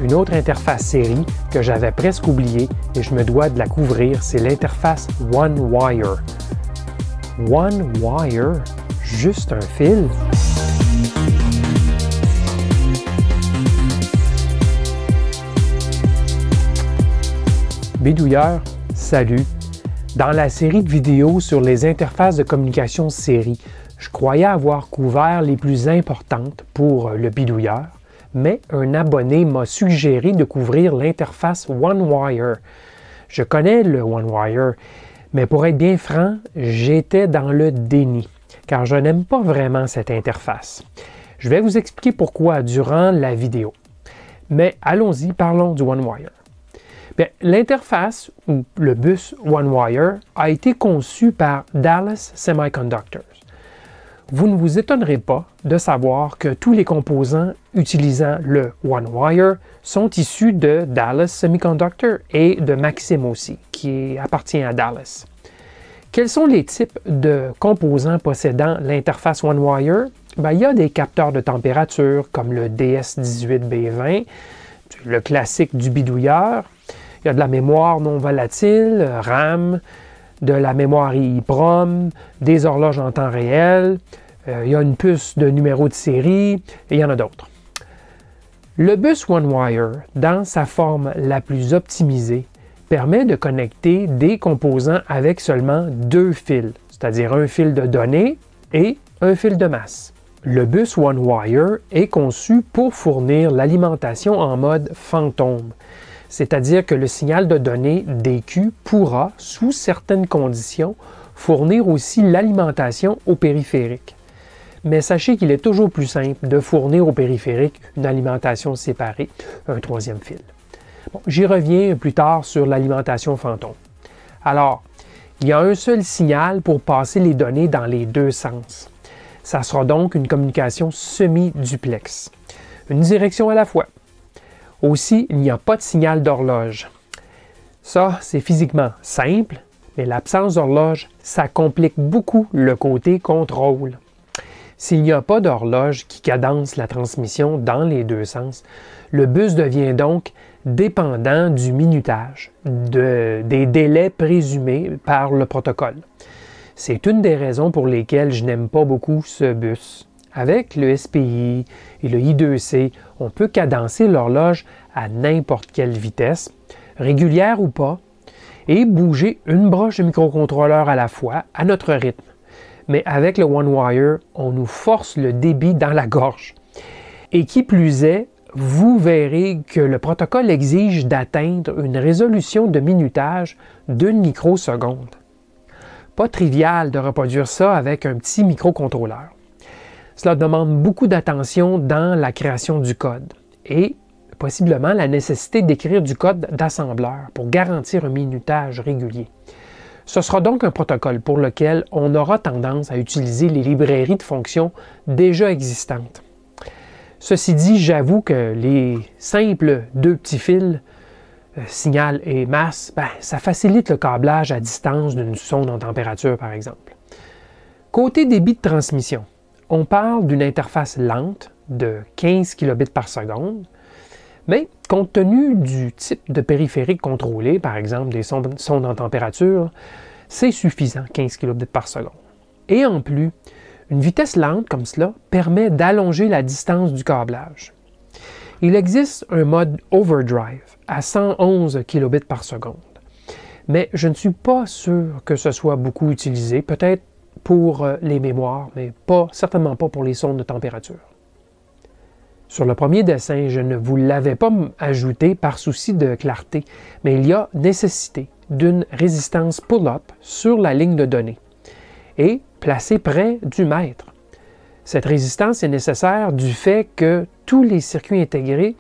une autre interface série que j'avais presque oubliée et je me dois de la couvrir, c'est l'interface OneWire. OneWire? Juste un fil? Bidouilleur, salut! Dans la série de vidéos sur les interfaces de communication série, je croyais avoir couvert les plus importantes pour le bidouilleur, mais un abonné m'a suggéré de couvrir l'interface OneWire. Je connais le OneWire, mais pour être bien franc, j'étais dans le déni, car je n'aime pas vraiment cette interface. Je vais vous expliquer pourquoi durant la vidéo. Mais allons-y, parlons du OneWire. L'interface, ou le bus OneWire, a été conçu par Dallas Semiconductors. Vous ne vous étonnerez pas de savoir que tous les composants utilisant le OneWire sont issus de Dallas Semiconductors et de Maxim aussi, qui appartient à Dallas. Quels sont les types de composants possédant l'interface OneWire? Il y a des capteurs de température comme le DS18B20, le classique du bidouilleur. Il y a de la mémoire non volatile, RAM, de la mémoire EEPROM, des horloges en temps réel, il y a une puce de numéro de série, et il y en a d'autres. Le bus OneWire, dans sa forme la plus optimisée, permet de connecter des composants avec seulement deux fils, c'est-à-dire un fil de données et un fil de masse. Le bus OneWire est conçu pour fournir l'alimentation en mode fantôme, c'est-à-dire que le signal de données DQ pourra, sous certaines conditions, fournir aussi l'alimentation au périphérique. Mais sachez qu'il est toujours plus simple de fournir au périphérique une alimentation séparée, un troisième fil. J'y reviens plus tard sur l'alimentation fantôme. Alors, il y a un seul signal pour passer les données dans les deux sens. Ça sera donc une communication semi-duplex, une direction à la fois. Aussi, il n'y a pas de signal d'horloge. Ça, c'est physiquement simple, mais l'absence d'horloge, ça complique beaucoup le côté contrôle. S'il n'y a pas d'horloge qui cadence la transmission dans les deux sens, le bus devient donc dépendant du minutage, des délais présumés par le protocole. C'est une des raisons pour lesquelles je n'aime pas beaucoup ce bus. Avec le SPI et le I2C, on peut cadencer l'horloge à n'importe quelle vitesse, régulière ou pas, et bouger une broche de microcontrôleur à la fois à notre rythme. Mais avec le OneWire, on nous force le débit dans la gorge. Et qui plus est, vous verrez que le protocole exige d'atteindre une résolution de minutage d'une microseconde. Pas trivial de reproduire ça avec un petit microcontrôleur. Cela demande beaucoup d'attention dans la création du code et possiblement la nécessité d'écrire du code d'assembleur pour garantir un minutage régulier. Ce sera donc un protocole pour lequel on aura tendance à utiliser les librairies de fonctions déjà existantes. Ceci dit, j'avoue que les simples deux petits fils, signal et masse, ça facilite le câblage à distance d'une sonde en température, par exemple. Côté débit de transmission, on parle d'une interface lente de 15 kilobits par seconde, mais compte tenu du type de périphérique contrôlé, par exemple des sondes en température, c'est suffisant, 15 kilobits par seconde. Et en plus, une vitesse lente comme cela permet d'allonger la distance du câblage. Il existe un mode overdrive à 111 kilobits par seconde, mais je ne suis pas sûr que ce soit beaucoup utilisé, peut-être pour les mémoires, mais certainement pas pour les sondes de température. Sur le premier dessin, je ne vous l'avais pas ajouté par souci de clarté, mais il y a nécessité d'une résistance pull-up sur la ligne de données et placée près du mètre. Cette résistance est nécessaire du fait que tous les circuits intégrés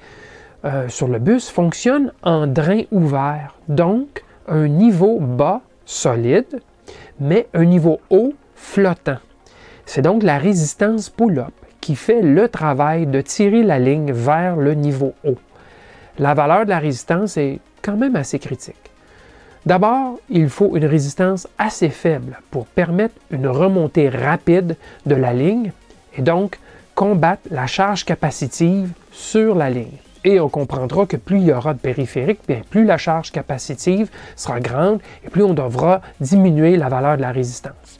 sur le bus fonctionnent en drain ouvert, donc un niveau bas, solide, mais un niveau haut, flottant. C'est donc la résistance pull-up qui fait le travail de tirer la ligne vers le niveau haut. La valeur de la résistance est quand même assez critique. D'abord, il faut une résistance assez faible pour permettre une remontée rapide de la ligne et donc combattre la charge capacitive sur la ligne. Et on comprendra que plus il y aura de périphériques, bien, plus la charge capacitive sera grande et plus on devra diminuer la valeur de la résistance.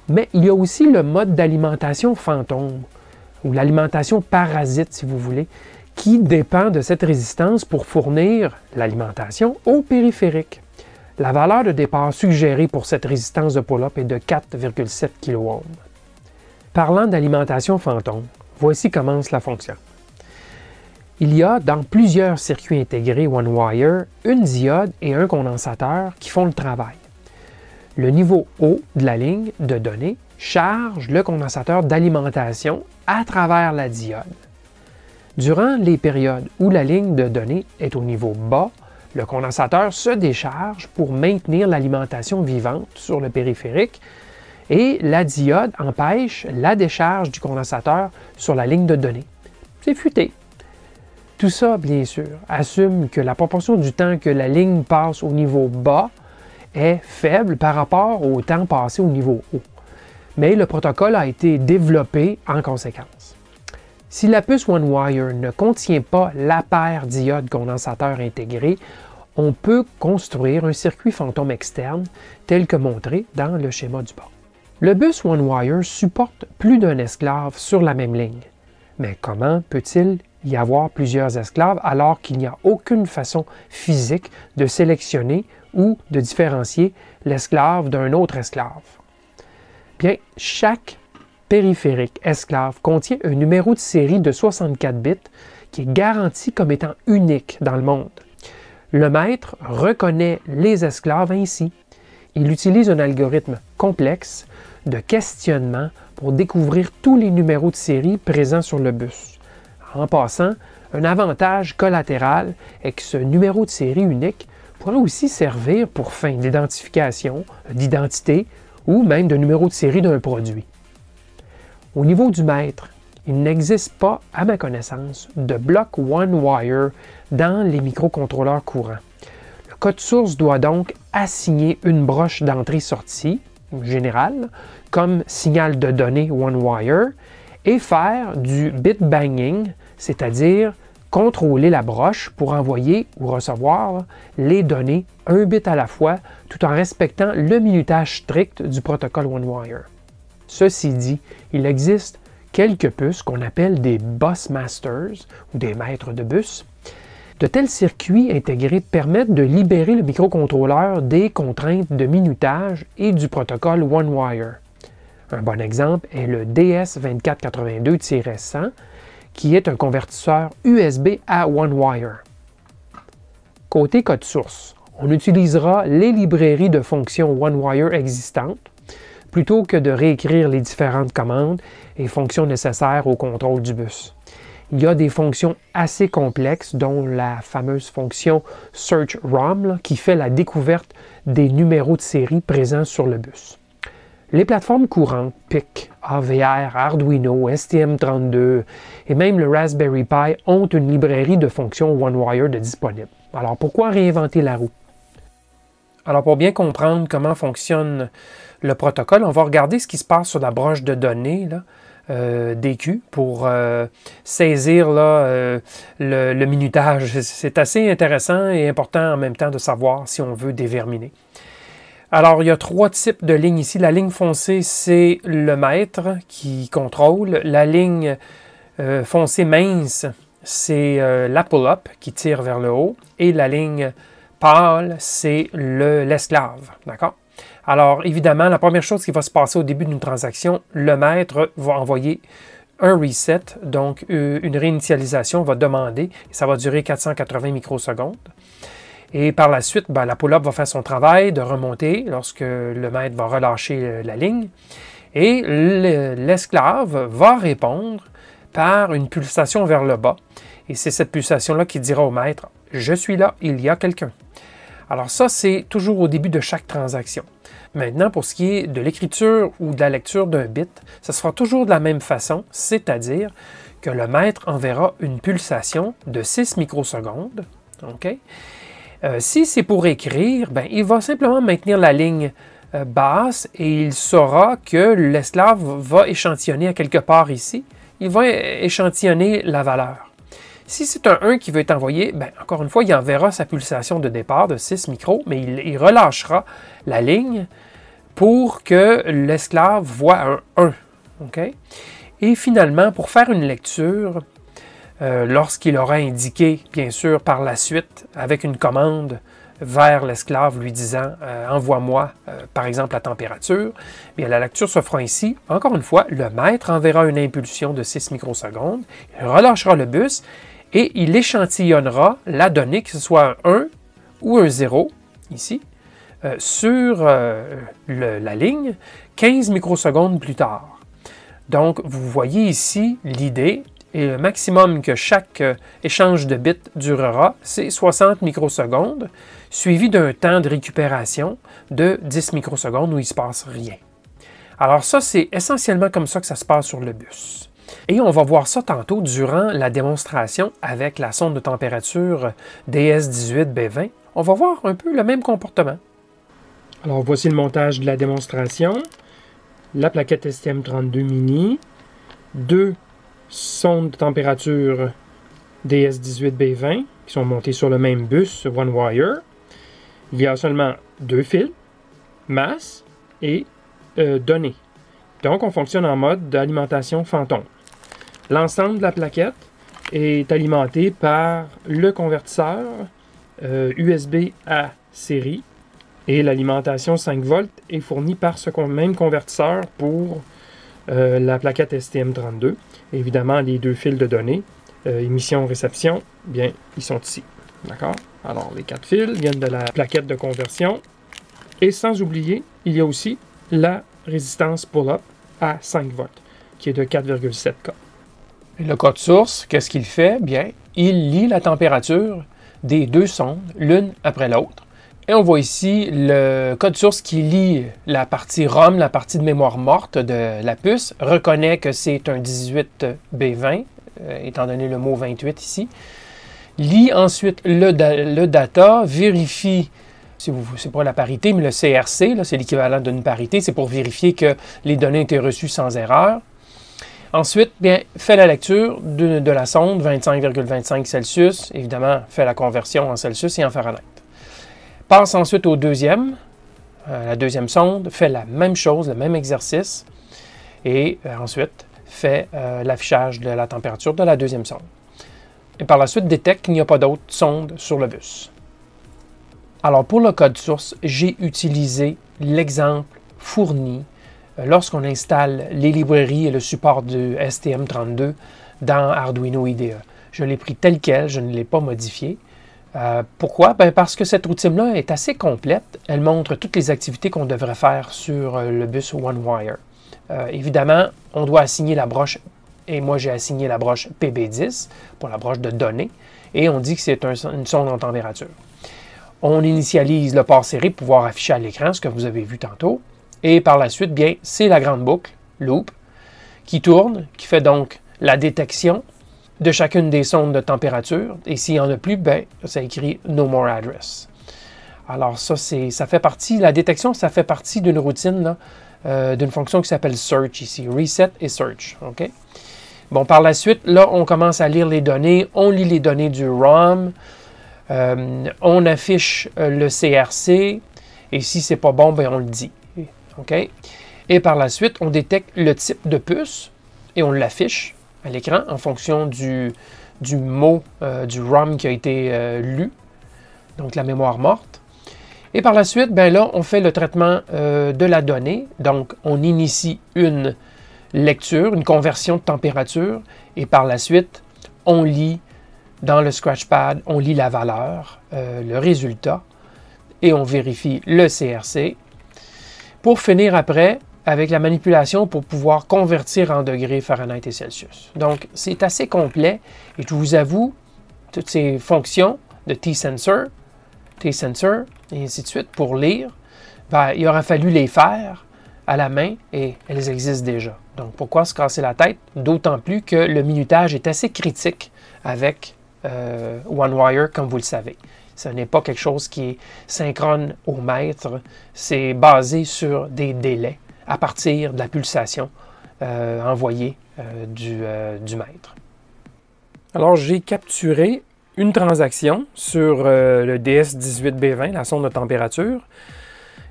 Mais il y a aussi le mode d'alimentation fantôme, ou l'alimentation parasite, si vous voulez, qui dépend de cette résistance pour fournir l'alimentation au périphérique. La valeur de départ suggérée pour cette résistance de pull-up est de 4,7 kΩ. Parlant d'alimentation fantôme, voici comment cela fonctionne. Il y a dans plusieurs circuits intégrés OneWire une diode et un condensateur qui font le travail. Le niveau haut de la ligne de données charge le condensateur d'alimentation à travers la diode. Durant les périodes où la ligne de données est au niveau bas, le condensateur se décharge pour maintenir l'alimentation vivante sur le périphérique et la diode empêche la décharge du condensateur sur la ligne de données. C'est futé. Tout ça, bien sûr, assume que la proportion du temps que la ligne passe au niveau bas est faible par rapport au temps passé au niveau haut. Mais le protocole a été développé en conséquence. Si la puce OneWire ne contient pas la paire diode condensateur intégrée, on peut construire un circuit fantôme externe tel que montré dans le schéma du bas. Le bus OneWire supporte plus d'un esclave sur la même ligne. Mais comment peut-il y avoir plusieurs esclaves alors qu'il n'y a aucune façon physique de sélectionner ou de différencier l'esclave d'un autre esclave? Bien, chaque périphérique esclave contient un numéro de série de 64 bits qui est garanti comme étant unique dans le monde. Le maître reconnaît les esclaves ainsi. Il utilise un algorithme complexe de questionnement pour découvrir tous les numéros de série présents sur le bus. En passant, un avantage collatéral est que ce numéro de série unique pourrait aussi servir pour fin d'identification, d'identité ou même de numéro de série d'un produit. Au niveau du maître, il n'existe pas, à ma connaissance, de bloc OneWire dans les microcontrôleurs courants. Le code source doit donc assigner une broche d'entrée-sortie, générale, comme signal de données OneWire, et faire du bit banging, c'est-à-dire contrôler la broche pour envoyer ou recevoir les données un bit à la fois, tout en respectant le minutage strict du protocole OneWire. Ceci dit, il existe quelques puces qu'on appelle des bus masters ou des maîtres de bus. De tels circuits intégrés permettent de libérer le microcontrôleur des contraintes de minutage et du protocole OneWire. Un bon exemple est le DS2482-100 qui est un convertisseur USB à OneWire. Côté code source, on utilisera les librairies de fonctions OneWire existantes plutôt que de réécrire les différentes commandes et fonctions nécessaires au contrôle du bus. Il y a des fonctions assez complexes, dont la fameuse fonction SearchROM qui fait la découverte des numéros de série présents sur le bus. Les plateformes courantes, PIC, AVR, Arduino, STM32 et même le Raspberry Pi ont une librairie de fonctions OneWire de disponible. Alors pourquoi réinventer la roue? Alors pour bien comprendre comment fonctionne le protocole, on va regarder ce qui se passe sur la broche de données là, DQ pour saisir là, le minutage. C'est assez intéressant et important en même temps de savoir si on veut déverminer. Alors, il y a trois types de lignes ici. La ligne foncée, c'est le maître qui contrôle. La ligne foncée mince, c'est la pull-up qui tire vers le haut. Et la ligne pâle, c'est l'esclave. D'accord? Alors, évidemment, la première chose qui va se passer au début d'une transaction, le maître va envoyer un reset, donc une réinitialisation va demander, et ça va durer 480 microsecondes. Et par la suite, la pull-up va faire son travail de remonter lorsque le maître va relâcher la ligne. Et l'esclave va répondre par une pulsation vers le bas. Et c'est cette pulsation-là qui dira au maître « Je suis là, il y a quelqu'un ». Alors ça, c'est toujours au début de chaque transaction. Maintenant, pour ce qui est de l'écriture ou de la lecture d'un bit, ça se fera toujours de la même façon, c'est-à-dire que le maître enverra une pulsation de 6 microsecondes. Okay? Si c'est pour écrire, il va simplement maintenir la ligne basse et il saura que l'esclave va échantillonner à quelque part ici. Il va échantillonner la valeur. Si c'est un 1 qui veut être envoyé, bien, encore une fois, il enverra sa pulsation de départ de 6 micros, mais il relâchera la ligne pour que l'esclave voit un 1. Okay? Et finalement, pour faire une lecture, lorsqu'il aura indiqué, bien sûr, par la suite, avec une commande vers l'esclave lui disant « envoie-moi, par exemple, la température », bien, la lecture se fera ici. Encore une fois, le maître enverra une impulsion de 6 microsecondes, il relâchera le bus et il échantillonnera la donnée, que ce soit un 1 ou un 0, ici, sur la ligne 15 microsecondes plus tard. Donc, vous voyez ici l'idée, et le maximum que chaque échange de bits durera, c'est 60 microsecondes, suivi d'un temps de récupération de 10 microsecondes où il ne se passe rien. Alors ça, c'est essentiellement comme ça que ça se passe sur le bus. Et on va voir ça tantôt durant la démonstration avec la sonde de température DS18B20. On va voir un peu le même comportement. Alors voici le montage de la démonstration. La plaquette STM32 Mini, 2 sondes de température DS18B20 qui sont montées sur le même bus One Wire. Il y a seulement 2 fils, masse et données. Donc on fonctionne en mode d'alimentation fantôme. L'ensemble de la plaquette est alimenté par le convertisseur USB A série et l'alimentation 5 volts est fournie par ce même convertisseur pour la plaquette STM32. Évidemment, les 2 fils de données, émission-réception, bien, ils sont ici. D'accord? Alors, les 4 fils viennent de la plaquette de conversion. Et sans oublier, il y a aussi la résistance pull-up à 5 volts, qui est de 4,7 K. Et le code source, qu'est-ce qu'il fait? Bien, il lit la température des 2 sondes, l'une après l'autre. Et on voit ici le code source qui lit la partie ROM, la partie de mémoire morte de la puce, reconnaît que c'est un 18B20, étant donné le mot 28 ici, lit ensuite le data, vérifie, c'est pas la parité, mais le CRC, c'est l'équivalent d'une parité, c'est pour vérifier que les données ont été reçues sans erreur. Ensuite, bien, fait la lecture de la sonde, 25,25 Celsius, évidemment, fait la conversion en Celsius et en Fahrenheit. Passe ensuite au la deuxième sonde, fait la même chose, le même exercice, et ensuite fait l'affichage de la température de la deuxième sonde. Et par la suite, détecte qu'il n'y a pas d'autres sondes sur le bus. Alors pour le code source, j'ai utilisé l'exemple fourni lorsqu'on installe les librairies et le support du STM32 dans Arduino IDE. Je l'ai pris tel quel, je ne l'ai pas modifié. Pourquoi? Bien parce que cette routine-là est assez complète. Elle montre toutes les activités qu'on devrait faire sur le bus OneWire. Évidemment, on doit assigner la broche, et moi j'ai assigné la broche PB10 pour la broche de données, et on dit que c'est une sonde en température. On initialise le port serré pour pouvoir afficher à l'écran ce que vous avez vu tantôt, et par la suite, bien, c'est la grande boucle, loop, qui tourne, qui fait donc la détection de chacune des sondes de température, et s'il n'y en a plus, bien, ça écrit « No more address ». Alors ça fait partie, la détection, ça fait partie d'une routine, d'une fonction qui s'appelle « search » ici, « reset » et « search ». Okay? Bon, par la suite, là, on commence à lire les données, on lit les données du ROM, on affiche le CRC, et si c'est pas bon, bien, on le dit. Okay? Et par la suite, on détecte le type de puce, et on l'affiche à l'écran en fonction du mot du ROM qui a été lu, donc la mémoire morte. Et par la suite, ben là, on fait le traitement de la donnée. Donc, on initie une lecture, une conversion de température, et par la suite, on lit dans le Scratchpad, on lit la valeur, le résultat, et on vérifie le CRC. Pour finir après, avec la manipulation pour pouvoir convertir en degrés Fahrenheit et Celsius. Donc, c'est assez complet et je vous avoue, toutes ces fonctions de T-Sensor, et ainsi de suite, pour lire, ben, il aura fallu les faire à la main et elles existent déjà. Donc, pourquoi se casser la tête? D'autant plus que le minutage est assez critique avec OneWire, comme vous le savez. Ce n'est pas quelque chose qui est synchrone au mètre, c'est basé sur des délais à partir de la pulsation envoyée du mètre. Alors, j'ai capturé une transaction sur le DS18B20, la sonde de température.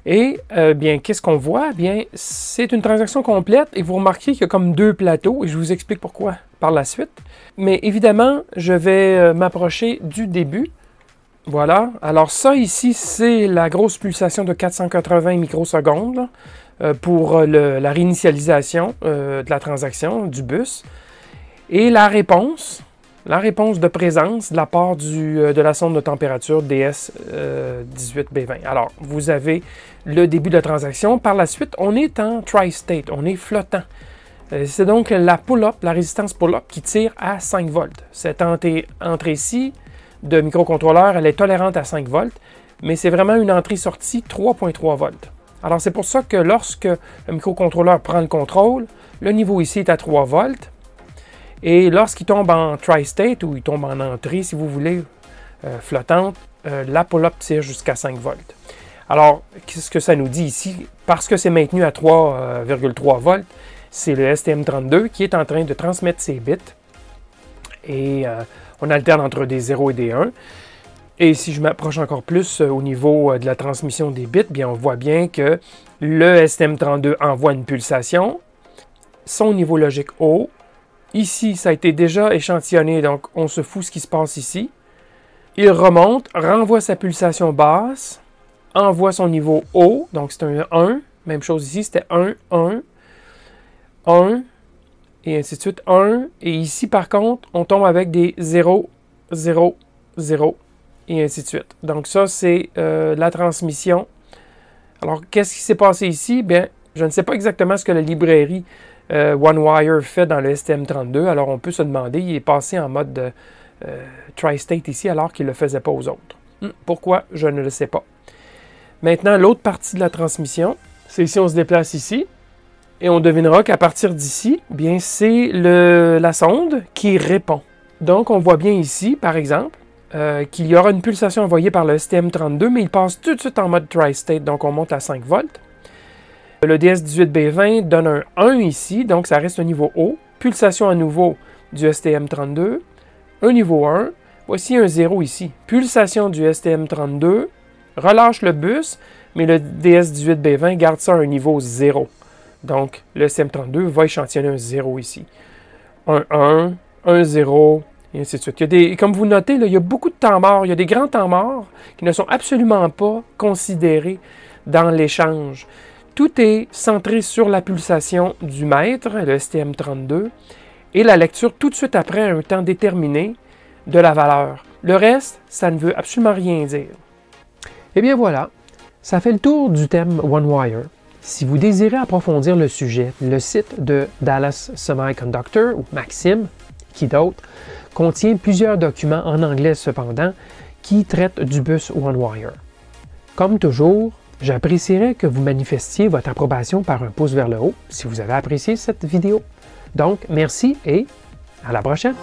Et bien, qu'est-ce qu'on voit? Bien, c'est une transaction complète et vous remarquez qu'il y a comme deux plateaux et je vous explique pourquoi par la suite. Mais évidemment, je vais m'approcher du début. Voilà. Alors ça ici, c'est la grosse pulsation de 480 microsecondes pour la réinitialisation de la transaction du bus. Et la réponse de présence de la part de la sonde de température DS18B20. Alors, vous avez le début de la transaction. Par la suite, on est en tri-state, on est flottant. C'est donc la pull-up, la résistance pull-up qui tire à 5 volts. Cette entrée-ci de microcontrôleur, elle est tolérante à 5 volts, mais c'est vraiment une entrée-sortie 3.3 volts. Alors, c'est pour ça que lorsque le microcontrôleur prend le contrôle, le niveau ici est à 3 volts. Et lorsqu'il tombe en tri-state, ou il tombe en entrée, si vous voulez, flottante, la pull-up tire jusqu'à 5 volts. Alors, qu'est-ce que ça nous dit ici? Parce que c'est maintenu à 3,3 volts, c'est le STM32 qui est en train de transmettre ses bits. Et on alterne entre des 0 et des 1. Et si je m'approche encore plus au niveau de la transmission des bits, bien, on voit bien que le STM32 envoie une pulsation, son niveau logique haut. Ici, ça a été déjà échantillonné, donc on se fout ce qui se passe ici. Il remonte, renvoie sa pulsation basse, envoie son niveau haut, donc c'est un 1. Même chose ici, c'était 1, 1, 1, et ainsi de suite, 1. Et ici, par contre, on tombe avec des 0, 0, 0, et ainsi de suite. Donc ça, c'est la transmission. Alors, qu'est-ce qui s'est passé ici? Bien, je ne sais pas exactement ce que la librairie OneWire fait dans le STM32. Alors, on peut se demander, il est passé en mode tri-state ici alors qu'il ne le faisait pas aux autres. Pourquoi? Je ne le sais pas. Maintenant, l'autre partie de la transmission, c'est si on se déplace ici, et on devinera qu'à partir d'ici, bien, c'est la sonde qui répond. Donc, on voit bien ici, par exemple, qu'il y aura une pulsation envoyée par le STM32, mais il passe tout de suite en mode tri-state, donc on monte à 5 volts. Le DS18B20 donne un 1 ici, donc ça reste un niveau haut. Pulsation à nouveau du STM32, un niveau 1. Voici un 0 ici. Pulsation du STM32, relâche le bus, mais le DS18B20 garde ça à un niveau 0. Donc, le STM32 va échantillonner un 0 ici. Un 1, un 0, et ainsi de suite. Comme vous notez, là, il y a beaucoup de temps morts. Il y a des grands temps morts qui ne sont absolument pas considérés dans l'échange. Tout est centré sur la pulsation du mètre, le STM32, et la lecture tout de suite après un temps déterminé de la valeur. Le reste, ça ne veut absolument rien dire. Eh bien voilà, ça fait le tour du thème OneWire. Si vous désirez approfondir le sujet, le site de Dallas Semiconductor, ou Maxim, qui d'autre, contient plusieurs documents en anglais cependant qui traitent du bus OneWire. Comme toujours, j'apprécierais que vous manifestiez votre approbation par un pouce vers le haut si vous avez apprécié cette vidéo. Donc, merci et à la prochaine!